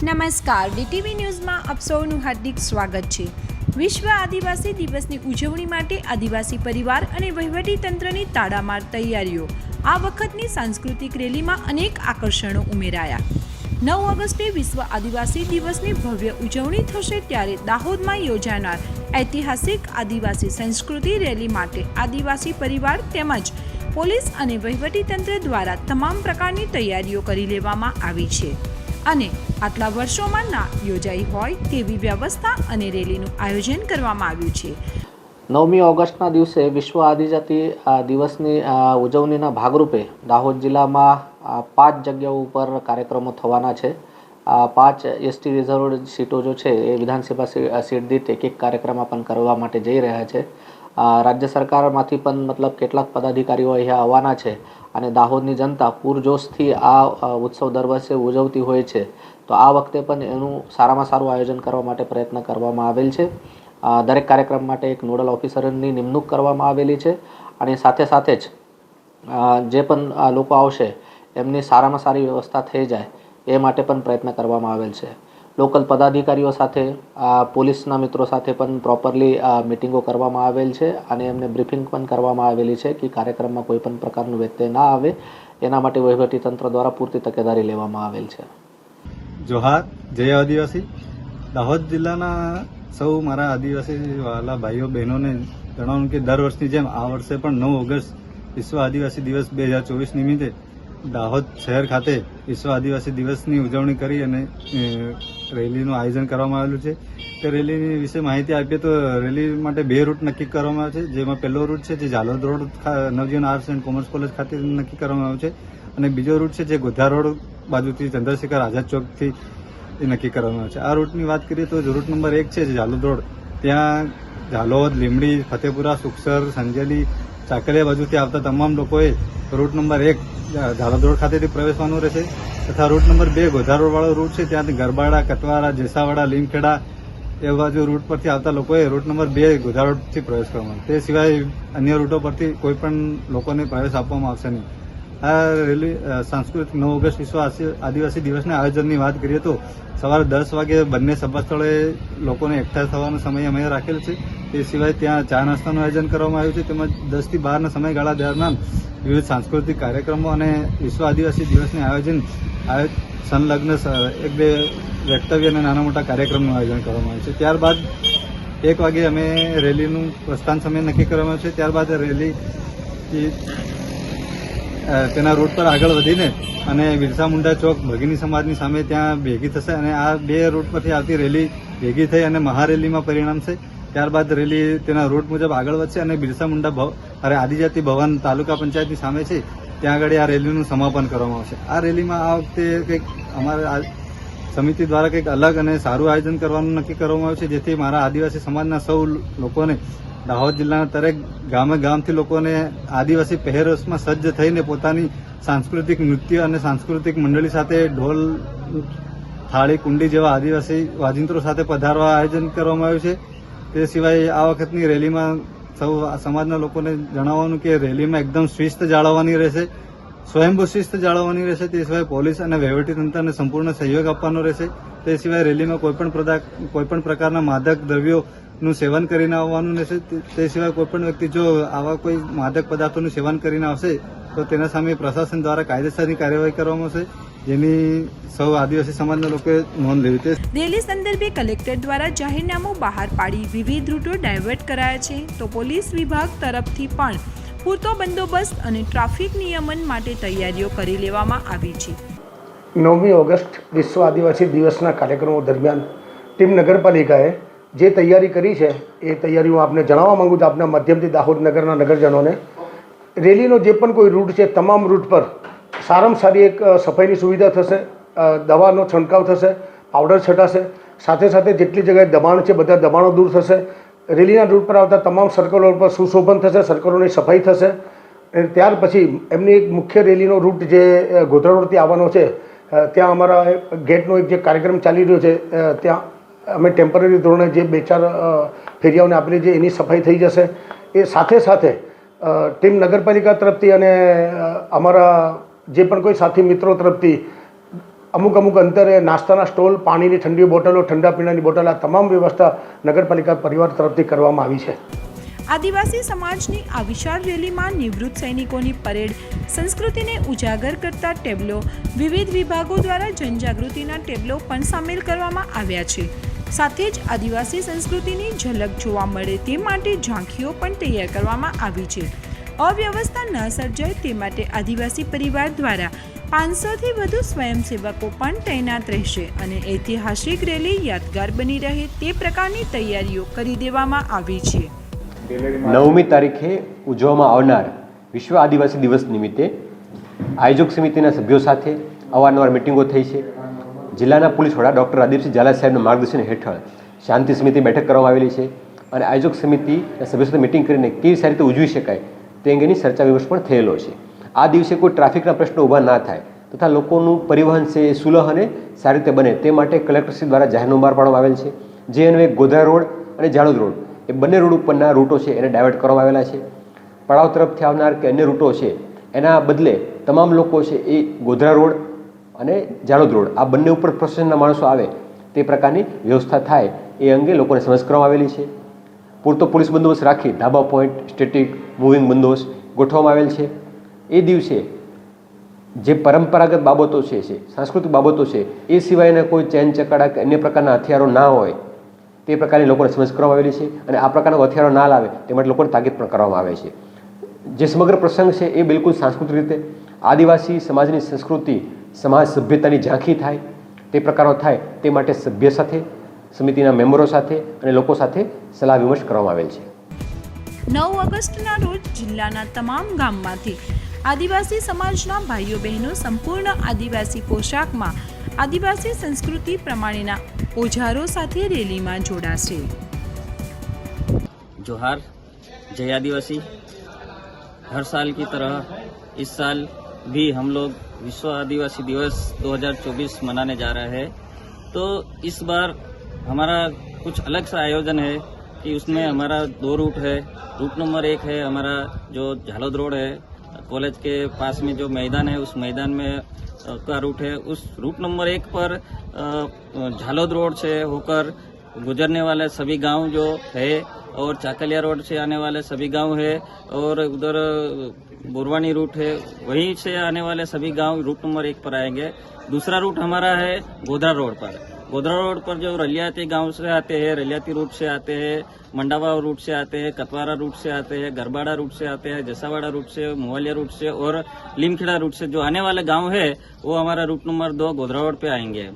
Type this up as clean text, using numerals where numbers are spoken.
નમસ્કાર, ડીટીવી ન્યૂઝમાં આપ સૌનું હાર્દિક સ્વાગત છે। વિશ્વ આદિવાસી દિવસની ઉજવણી માટે આદિવાસી પરિવાર અને વહીવટીતંત્રની તાડામાર તૈયારીઓ। આ વખતની સાંસ્કૃતિક રેલીમાં અનેક આકર્ષણો ઉમેરાયા। 9 ઓગસ્ટે વિશ્વ આદિવાસી દિવસની ભવ્ય ઉજવણી થશે, ત્યારે દાહોદમાં યોજાનાર ઐતિહાસિક આદિવાસી સંસ્કૃતિ રેલી માટે આદિવાસી પરિવાર તેમજ પોલીસ અને વહીવટીતંત્ર દ્વારા તમામ પ્રકારની તૈયારીઓ કરી લેવામાં આવી છે અને આટલા વર્ષોમાં ના યોજાઈ હોય તેવી વ્યવસ્થા અને રેલીનું આયોજન કરવામાં આવ્યું છે। 9મી ઓગસ્ટના દિવસે વિશ્વ આદિજાતિ દિવસની ઉજવણીના ભાગરૂપે દાહોદ જિલ્લામાં 5 જગ્યાઓ ઉપર કાર્યક્રમો થવાના છે। 5 એસટી રિઝર્વ સીટો જો છે એ વિધાનસભા સીટ દીઠ એક કાર્યક્રમ પણ કરવા માટે જઈ રહ્યા છે। રાજ્ય સરકારમાંથી પણ કેટલાક પદાધિકારીઓ અહીંયા આવવાના છે અને દાહોદની જનતા પૂરજોશથી આ ઉત્સવ દર વર્ષે ઉજવતી હોય છે, તો આ વખતે પણ એનું સારામાં સારું આયોજન કરવા માટે પ્રયત્ન કરવામાં આવેલ છે। દરેક કાર્યક્રમ માટે એક નોડલ ઓફિસરની નિમણૂક કરવામાં આવેલી છે અને સાથે સાથે જ જે પણ લોકો આવશે એમની સારામાં સારી વ્યવસ્થા થઈ જાય એ માટે પણ પ્રયત્ન કરવામાં આવેલ છે। લોકલ પદાધિકારીઓ સાથે પોલીસના મિત્રો સાથે પણ પ્રોપરલી મિટિંગો કરવામાં આવેલ છે અને એમને બ્રીફિંગ પણ કરવામાં આવેલી છે કે કાર્યક્રમમાં કોઈ પણ પ્રકારનું વ્યત્યય ના આવે એના માટે વહીવટીતંત્ર દ્વારા પૂરતી તકેદારી લેવામાં આવેલ છે। જોહાર, જય આદિવાસી। દાહોદ જિલ્લાના સૌ મારા આદિવાસી વાલા ભાઈઓ બહેનોને જણાવું કે દર વર્ષની જેમ આ વર્ષે પણ 9 ઓગસ્ટ વિશ્વ આદિવાસી દિવસ 2024 નિમિત્તે દાહોદ શહેર ખાતે વિશ્વ આદિવાસી દિવસની ઉજવણી કરી અને રેલીનું આયોજન કરવામાં આવેલું છે। તે રેલી વિશે માહિતી આપીએ તો રેલી માટે 2 રૂટ નક્કી કરવામાં આવે છે, જેમાં પહેલો રૂટ છે જે Jhalod road Navjivan arts and commerce college ખાતે નક્કી કરવામાં આવ્યો છે અને બીજો રૂટ છે જે ગોધરા રોડ બાજુથી ચંદ્રશેખર આઝાદ ચોકથી નક્કી કરવામાં આવે છે। આ રૂટની વાત કરીએ તો રૂટ નંબર 1 છે જે ઝાલોદ રોડ, ત્યાં ઝાલોદ, લીમડી, ફતેપુરા, સુખસર, સંજેલી, ચાકલિયા બાજુથી આવતા તમામ લોકોએ રૂટ નંબર 1 ઝાલોદ રોડ ખાતેથી પ્રવેશવાનું રહેશે તથા રૂટ નંબર 2 ગોધરા રોડ વાળો રૂટ છે, ત્યાંથી ગરબાડા, કતવારા, જેસાવાડા, લીમખેડા એ બાજુ રૂટ પરથી આવતા લોકોએ રૂટ નંબર 2 ગોધરા રોડથી પ્રવેશ કરવાનો। તે સિવાય અન્ય રૂટો પરથી કોઈ પણ લોકોને પ્રવેશ આપવામાં આવશે નહીં। આ રેલી સાંસ્કૃતિક 9 ઓગસ્ટ વિશ્વ આદિવાસી દિવસના આયોજનની વાત કરીએ તો સવારે 10 વાગે બંને સભા સ્થળે લોકોને એકઠા થવાનો સમય અમે રાખેલ છે। તે સિવાય ત્યાં ચા નાસ્તાનું આયોજન કરવામાં આવ્યું છે, તેમજ 10 થી 12ના સમયગાળા દરમિયાન વિવિધ સાંસ્કૃતિક કાર્યક્રમો અને વિશ્વ આદિવાસી દિવસની આયોજન સંલગ્ન 1-2 વક્તવ્ય અને નાના મોટા કાર્યક્રમનું આયોજન કરવામાં આવ્યું છે। ત્યારબાદ 1 વાગે અમે રેલીનું પ્રસ્થાન સમય નક્કી કરવામાં આવ્યું છે। ત્યારબાદ રેલી તેના રૂટ પર આગળ વધીને અને બિરસા મુંડા ચોક ભગીની સમાજની સામે ત્યાં ભેગી થશે અને આ 2 રૂટ પરથી આવતી રેલી ભેગી થઈ અને મહારેલીમાં પરિણમશે। ત્યારબાદ રેલી તેના રૂટ મુજબ આગળ વધશે અને બિરસા મુંડા આદિજાતિ ભવન તાલુકા પંચાયતની સામે છે ત્યાં આગળ આ રેલીનું સમાપન કરવામાં આવશે। આ રેલીમાં આ વખતે કંઈક અમારા સમિતિ દ્વારા કંઈક અલગ અને સારું આયોજન કરવાનું નક્કી કરવામાં આવ્યું છે, જેથી મારા આદિવાસી સમાજના સૌ લોકોને દાહોદ જિલ્લાના દરેક ગામથી લોકોને આદિવાસી પહેરવેશમાં સજ્જ થઈને પોતાની સાંસ્કૃતિક નૃત્ય અને સાંસ્કૃતિક મંડળી સાથે ઢોલ, થાળી, કુંડી જેવા આદિવાસી વાજિંત્રો સાથે પધારવા આયોજન કરવામાં આવ્યું છે। તે સિવાય આ વખતની રેલીમાં સૌ સમાજના લોકોને જણાવવાનું કે રેલીમાં એકદમ શિસ્ત જાળવવાની રહેશે, સ્વયંભૂ શિસ્ત જાળવવાની રહેશે। તે સિવાય પોલીસ અને વહીવટીતંત્રને સંપૂર્ણ સહયોગ આપવાનો રહેશે। તે સિવાય રેલીમાં કોઈ પણ પ્રકારના માદક દ્રવ્યોનું સેવન કરીને આવવાનું રહેશે। તે સિવાય કોઈપણ વ્યક્તિ જો આવા કોઈ માદક પદાર્થોનું સેવન કરીને આવશે તો તેના સામે પ્રશાસન દ્વારા કાયદેસરની કાર્યવાહી કરવામાં આવશે, જેની સૌ આદિવાસી સમાજના લોકોએ નોંધ લેવી છે। રેલી સંદર્ભે કલેક્ટર દ્વારા જાહેરનામું બહાર પાડી વિવિધ રૂટો ડાયવર્ટ કરાયા છે, તો પોલીસ વિભાગ તરફથી પણ પૂરતો બંદોબસ્ત અને ટ્રાફિક નિયમન માટે તૈયારીઓ કરી લેવામાં આવી છે। 9મી ઓગસ્ટ વિશ્વ આદિવાસી દિવસના કાર્યક્રમો દરમિયાન ટીમ નગરપાલિકાએ જે તૈયારી કરી છે એ તૈયારી હું આપને જણાવવા માંગુ છું, આપના માધ્યમથી દાહોદ નગરના નગરજનોને। રેલીનો જે પણ કોઈ રૂટ છે તમામ રૂટ પર સારામાં સારી એક સફાઈની સુવિધા થશે, દવાનો છંટકાવ થશે, પાવડર છટાશે, સાથે સાથે જેટલી જગ્યાએ દબાણ છે બધા દબાણો દૂર થશે। રેલીના રૂટ પર આવતા તમામ સર્કલો પર સુશોભન થશે, સર્કલોની સફાઈ થશે અને ત્યાર પછી એમની એક મુખ્ય રેલીનો રૂટ જે ગોધરા રોડથી આવવાનો છે, ત્યાં અમારા ગેટનો એક જે કાર્યક્રમ ચાલી રહ્યો છે ત્યાં અમે ટેમ્પરરી ધોરણે જે 2-4 ફેરિયાઓને આપેલી છે એની સફાઈ થઈ જશે। એ સાથે સાથે ટીમ નગરપાલિકા તરફથી અને અમારા જે પણ કોઈ સાથી મિત્રો તરફથી અમુક અંતરે નાસ્તાના સ્ટોલ, પાણીની ઠંડી બોટલો, ઠંડા પીણાની બોટલ, આ તમામ વ્યવસ્થા નગરપાલિકા પરિવાર તરફથી કરવામાં આવી છે. આદિવાસી સમાજની આ વિશાળ રેલીમાં નિવૃત્ત સૈનિકોની પરેડ, સંસ્કૃતિને ઉજાગર કરતા ટેબ્લો, વિવિધ વિભાગો દ્વારા જનજાગૃતિના ટેબ્લો પણ સામેલ કરવામાં આવ્યા છે. સાથે જ આદિવાસી સંસ્કૃતિની ઝલક જોવા મળે તે માટે ઝાંખીઓ પણ તૈયાર કરવામાં આવી છે. અવ્યવસ્થા ન સર્જાય તે માટે આદિવાસી પરિવાર દ્વારા 500થી વધુ સ્વયંસેવકો પણ તૈનાત રહેશે અને ઐતિહાસિક રેલી યાદગાર બની રહે તે પ્રકારની તૈયારીઓ કરી દેવામાં આવી છે. 9મી તારીખે ઉજવવામાં આવનાર વિશ્વ આદિવાસી દિવસ નિમિત્તે આયોજક સમિતિના સભ્યો સાથે અવારનવાર મિટિંગો થઈ છે. જિલ્લાના પોલીસ વડા ડૉક્ટર રાદીપસિંહ ઝાલા સાહેબના માર્ગદર્શન હેઠળ શાંતિ સમિતિ બેઠક કરવામાં આવેલી છે અને આયોજક સમિતિના સભ્યો સાથે મિટિંગ કરીને કેવી સારી રીતે ઉજવી શકાય તે અંગેની ચર્ચા વિમર્શ પણ થયેલો છે. આ દિવસે કોઈ ટ્રાફિકના પ્રશ્નો ઊભા ના થાય તથા લોકોનું પરિવહન છે એ સુલભ અને સારી રીતે બને તે માટે કલેક્ટરશ્રી દ્વારા જાહેરનામું બહાર પાડવામાં આવેલ છે. જે અન્વયે ગોધરા રોડ અને જાડોદ રોડ એ બંને રોડ ઉપરના રૂટો છે એને ડાયવર્ટ કરવામાં આવેલા છે. પડાવ તરફથી આવનાર કે અન્ય રૂટો છે એના બદલે તમામ લોકો છે એ ગોધરા રોડ અને જાડોદ રોડ આ બંને ઉપર પ્રોસેસના માણસો આવે તે પ્રકારની વ્યવસ્થા થાય એ અંગે લોકોને સમજ કરવામાં આવેલી છે. પૂરતો પોલીસ બંદોબસ્ત રાખી ધાબા પોઈન્ટ, સ્ટેટિક, મૂવિંગ બંદોબસ્ત ગોઠવવામાં આવેલ છે. એ દિવસે જે પરંપરાગત બાબતો છે સાંસ્કૃતિક બાબતો છે એ સિવાયના કોઈ ચેન ચકડા કે અન્ય પ્રકારના હથિયારો ના હોય તે પ્રકારની લોકોને સમજ કરવામાં આવેલી છે અને આ પ્રકારના હથિયારો ના લાવે તે માટે લોકોને તાકીદ પણ કરવામાં આવે છે. જે સમગ્ર પ્રસંગ છે એ બિલકુલ સાંસ્કૃતિક રીતે આદિવાસી સમાજની સંસ્કૃતિ, સમાજ સભ્યતાની ઝાંખી થાય તે પ્રકારનો થાય તે માટે સભ્ય સાથે, સમિતિના મેમ્બરો સાથે અને લોકો સાથે સલાહ વિમર્શ કરવામાં આવેલ છે. 9 ઓગસ્ટના રોજ જિલ્લાના તમામ ગામમાંથી આદિવાસી સમાજના ભાઈઓ બહેનો સંપૂર્ણ આદિવાસી પોશાકમાં આદિવાસી સંસ્કૃતિ પ્રમાણેના ઓજારો સાથે રેલીમાં જોડાશે. जोहार, जय आदिवासी। हर साल की तरह इस साल भी हम लोग विश्व आदिवासी दिवस 2024 मनाने जा रहे हैं। तो इस बार हमारा कुछ अलग सा आयोजन है कि उसमें हमारा 2 रूट है। रूट नंबर 1 है हमारा जो झालोद रोड है, कॉलेज के पास में जो मैदान है उस मैदान में का रूट है। उस रूट नंबर 1 पर झालोद रोड से होकर गुजरने वाले सभी गांव जो है और चाकलिया रोड से आने वाले सभी गांव है और उधर बुरवानी रूट है, वहीं से आने वाले सभी गांव रूट नंबर 1 पर आएंगे। दूसरा रूट हमारा है गोधरा रोड पर। गोधरा रोड पर जो रलियाती गांव से आते हैं, रलियाती रूट से आते हैं, मंडावा रूट से आते हैं, कतवारा रूट से आते हैं, गरबाड़ा रूट से आते हैं, जसावाड़ा रूट से, मुवालिया रूट से और लीमखेड़ा रूट से जो आने वाले गांव है वो हमारा रूट नंबर 2 गोधरा रोड पे आएंगे।